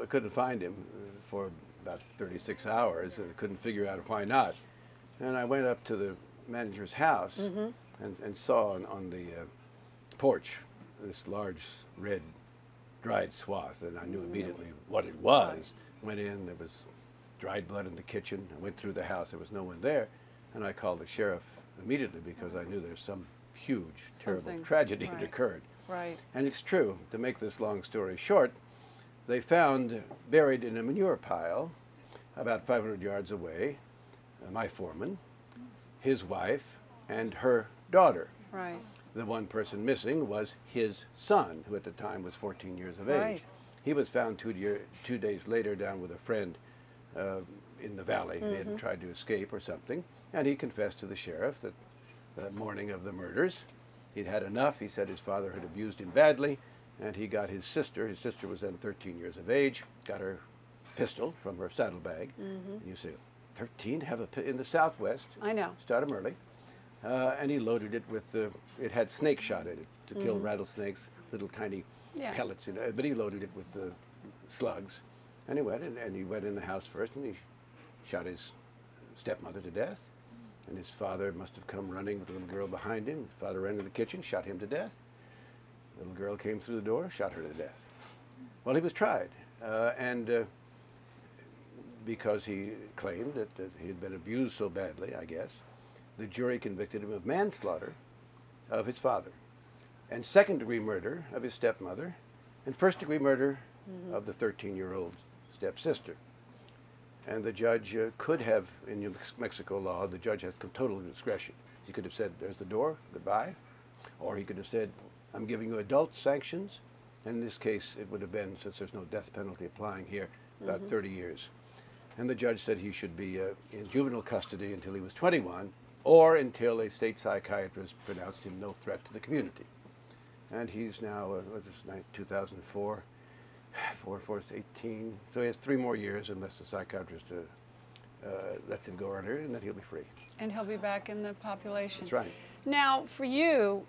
couldn't find him for about 36 hours and couldn't figure out why not. And I went up to the manager's house and saw on the porch this large red dried swath, and I knew immediately what it was. Went in, there was dried blood in the kitchen. I went through the house, there was no one there, and I called the sheriff immediately because I knew there's some huge, terrible tragedy had occurred. Right. And it's true, to make this long story short, they found buried in a manure pile about 500 yards away my foreman, his wife, and her daughter. Right. The one person missing was his son, who at the time was 14 years of age. Right. He was found 2 days later down with a friend in the valley. He had tried to escape or something, and he confessed to the sheriff that the morning of the murders, he'd had enough. He said his father had abused him badly, and he got his sister was then 13 years of age, got her pistol from her saddlebag. And you say, 13, in the Southwest. I know. Start them early. And he loaded it with, it had snake shot in it to kill rattlesnakes, little tiny pellets, you know, but he loaded it with slugs. And he went in the house first and he shot his stepmother to death. And his father must have come running with the little girl behind him. His father ran to the kitchen, shot him to death. The little girl came through the door, shot her to death. Well, he was tried. Because he claimed that he had been abused so badly, I guess, the jury convicted him of manslaughter of his father, and second-degree murder of his stepmother, and first-degree murder of the 13-year-old stepsister. And the judge could have, in New Mexico law, the judge has total discretion. He could have said, there's the door, goodbye. Or he could have said, I'm giving you adult sanctions. And in this case, it would have been, since there's no death penalty applying here, about 30 years. And the judge said he should be in juvenile custody until he was 21, or until a state psychiatrist pronounced him no threat to the community. And he's now, what is this, 2004? 4 is 18. So he has 3 more years unless the psychiatrist lets him go earlier, and then he'll be free. And he'll be back in the population. That's right. Now, for you,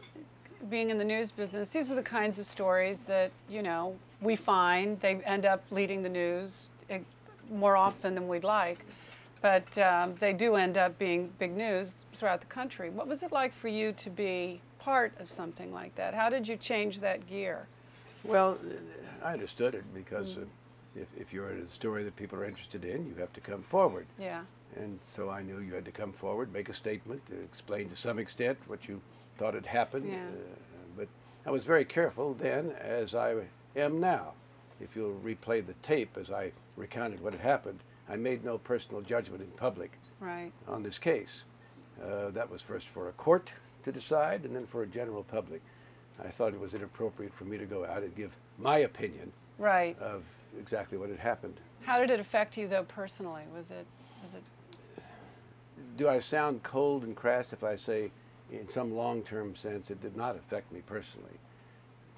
being in the news business, these are the kinds of stories that, you know, we find. They end up leading the news more often than we'd like, but they do end up being big news throughout the country. What was it like for you to be part of something like that? How did you change that gear? Well, I understood it because if you're in a story that people are interested in, you have to come forward. Yeah. And so I knew you had to come forward, make a statement, explain to some extent what you thought had happened. Yeah. But I was very careful then, as I am now. If you'll replay the tape as I recounted what had happened, I made no personal judgment in public on this case. That was first for a court to decide and then for a general public. I thought it was inappropriate for me to go out and give my opinion of exactly what had happened. How did it affect you, though, personally? Was it? Do I sound cold and crass if I say, in some long-term sense, it did not affect me personally?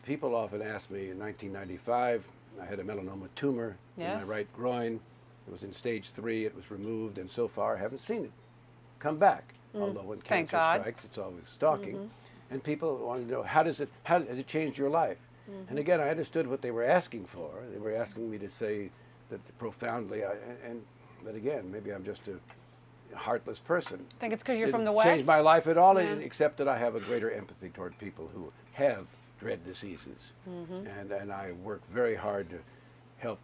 People often ask me, in 1995, I had a melanoma tumor in my right groin. It was in stage 3. It was removed, and so far I haven't seen it come back. Although when cancer strikes, it's always stalking. And people want to know, how has it changed your life? And again, I understood what they were asking for. They were asking me to say that profoundly, but again, maybe I'm just a heartless person. I think it's because you're from the West? It changed my life at all, except that I have a greater empathy toward people who have dread diseases. And I work very hard to help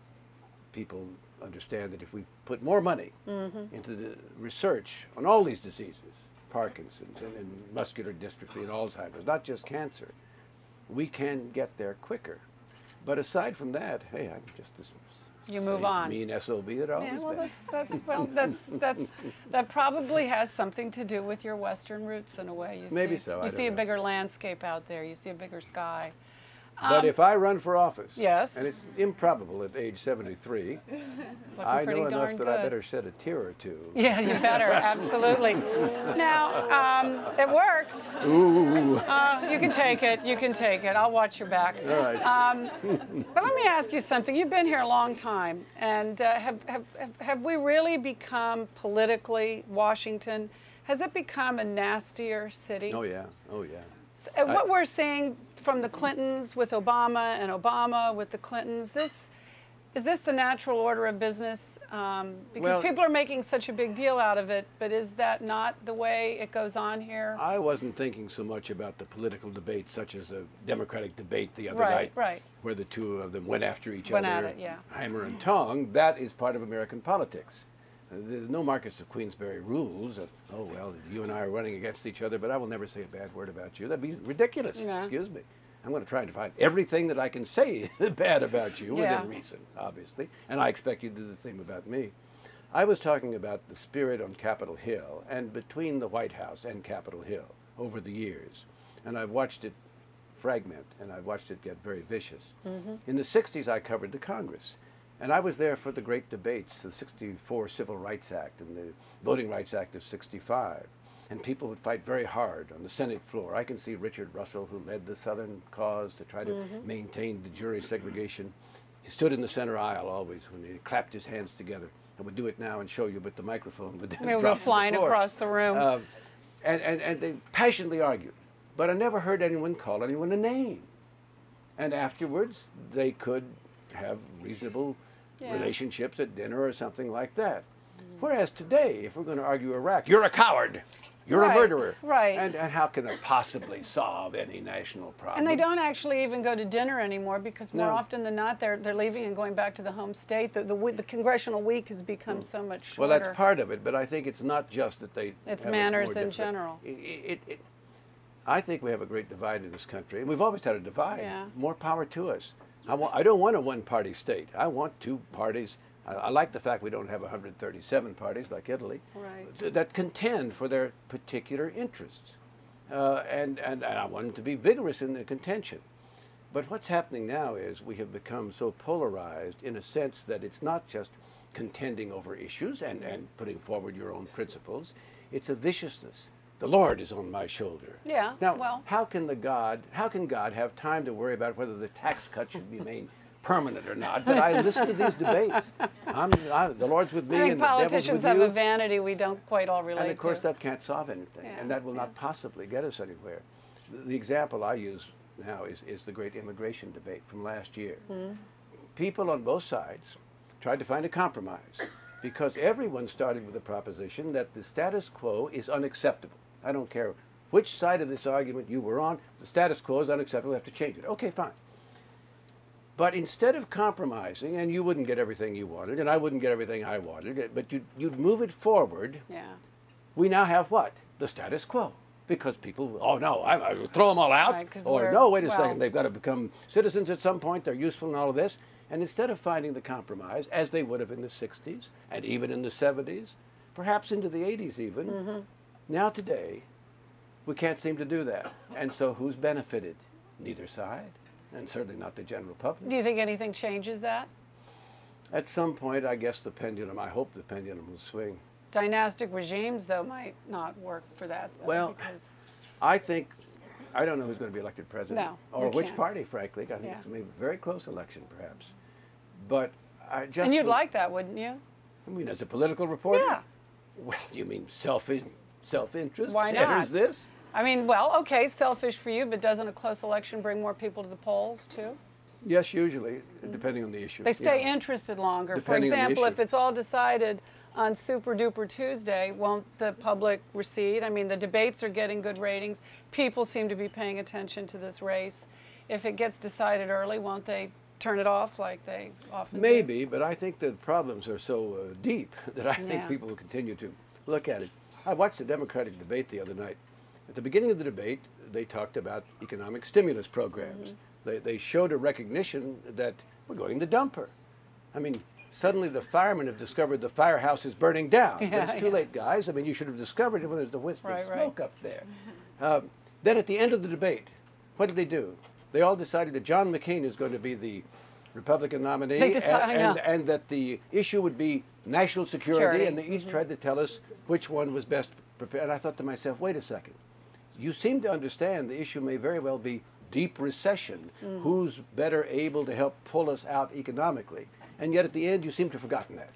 people understand that if we put more money into the research on all these diseases, Parkinson's and muscular dystrophy and Alzheimer's, not just cancer, we can get there quicker. But aside from that, hey, I'm just this mean SOB that I always been. That probably has something to do with your Western roots in a way. Maybe so. You see a bigger landscape out there. You see a bigger sky. But if I run for office, yes, and it's improbable at age 73, I know enough that I better shed a tear or two. Yeah, you better, absolutely. Now, it works. Ooh. You can take it. You can take it. I'll watch your back. All right. But let me ask you something. You've been here a long time, and have we really become politically, Washington, has it become a nastier city? Oh yeah. Oh yeah. And what we're seeing from the Clintons with Obama and Obama with the Clintons, Is this the natural order of business? Because Well, people are making such a big deal out of it, but is that not the way it goes on here? I wasn't thinking so much about the political debate, such as a Democratic debate the other Right, night, right. where the two of them went after each Went other, at it, yeah. hammer and tong. That is part of American politics. There's no Marquess of Queensberry rules of, oh, well, you and I are running against each other, but I will never say a bad word about you. That'd be ridiculous, Yeah. excuse me. I'm going to try to find everything that I can say bad about you Yeah. within reason, obviously, and I expect you to do the same about me. I was talking about the spirit on Capitol Hill and between the White House and Capitol Hill over the years, and I've watched it fragment, and I've watched it get very vicious. In the 60s, I covered the Congress, and I was there for the great debates, the 64 Civil Rights Act and the Voting Rights Act of 65. And people would fight very hard on the Senate floor. I can see Richard Russell, who led the Southern cause to try to maintain the jury segregation. He stood in the center aisle always when he clapped his hands together. I would do it now and show you, but the microphone would then They would drop go to flying the floor. across the room. And they passionately argued. But I never heard anyone call anyone a name. And afterwards, they could have reasonable Yeah. relationships at dinner or something like that. Whereas today, if we're going to argue Iraq, you're a coward. You're Right, a murderer. right. And how can it possibly solve any national problem? And they don't actually even go to dinner anymore because more No. often than not, they're leaving and going back to the home state. The congressional week has become so much shorter. Well, that's part of it, but I think it's not just that they. It's have it manners more in difficult. general. I think we have a great divide in this country, and we've always had a divide. Yeah. More power to us. I don't want a one-party state. I want two parties. I like the fact we don't have 137 parties like Italy Right. that contend for their particular interests. And I want them to be vigorous in their contention. But what's happening now is we have become so polarized in a sense that it's not just contending over issues and putting forward your own principles. It's a viciousness. The Lord is on my shoulder. Yeah, Now, well. how can God have time to worry about whether the tax cut should be made permanent or not? But I listen to these debates. The Lord's with me I think and the devil's politicians with have you. a vanity we don't quite all relate And of course, to. that can't solve anything, Yeah, and that will not possibly get us anywhere. The example I use now is the great immigration debate from last year. People on both sides tried to find a compromise because everyone started with the proposition that the status quo is unacceptable. I don't care which side of this argument you were on, the status quo is unacceptable, we have to change it. Okay, fine. But instead of compromising, and you wouldn't get everything you wanted, and I wouldn't get everything I wanted, but you'd move it forward, Yeah. we now have what? The status quo. Because people, oh no, I will throw them all out. Right, 'cause or we're- no, wait a well- second, they've got to become citizens at some point, they're useful and all of this. And instead of finding the compromise, as they would have in the 60s, and even in the 70s, perhaps into the 80s even, now today, we can't seem to do that. And so who's benefited? Neither side, and certainly not the general public. Do you think anything changes that? At some point, I guess the pendulum, I hope the pendulum will swing. Dynastic regimes, though, might not work for that. Though, Well, because I don't know who's going to be elected president. No, or you which can't. party, frankly. I think Yeah. it's going to be a very close election, perhaps. But I just... and you'd like that, wouldn't you? I mean, as a political reporter? Yeah. Well, do you mean self-interest? Why not? There's this? I mean, well, okay, selfish for you, but doesn't a close election bring more people to the polls, too? Yes, usually, depending on the issue. They stay yeah. interested longer. Depending For on the example, issue. if it's all decided on Super Duper Tuesday, won't the public recede? I mean, the debates are getting good ratings. People seem to be paying attention to this race. If it gets decided early, won't they turn it off like they often do? Maybe, but I think the problems are so deep that I think Yeah. people will continue to look at it. I watched the Democratic debate the other night. At the beginning of the debate, they talked about economic stimulus programs. They showed a recognition that we're going to dumper. I mean, suddenly the firemen have discovered the firehouse is burning down. Yeah, but it's too late, guys. I mean, you should have discovered it when there's a wisp Right, of right. smoke up there. Then at the end of the debate, what did they do? They all decided that John McCain is going to be the Republican nominee I know. and that the issue would be national security. And they each tried to tell us which one was best prepared. And I thought to myself, wait a second. You seem to understand the issue may very well be deep recession. Who's better able to help pull us out economically? And yet at the end, you seem to have forgotten that.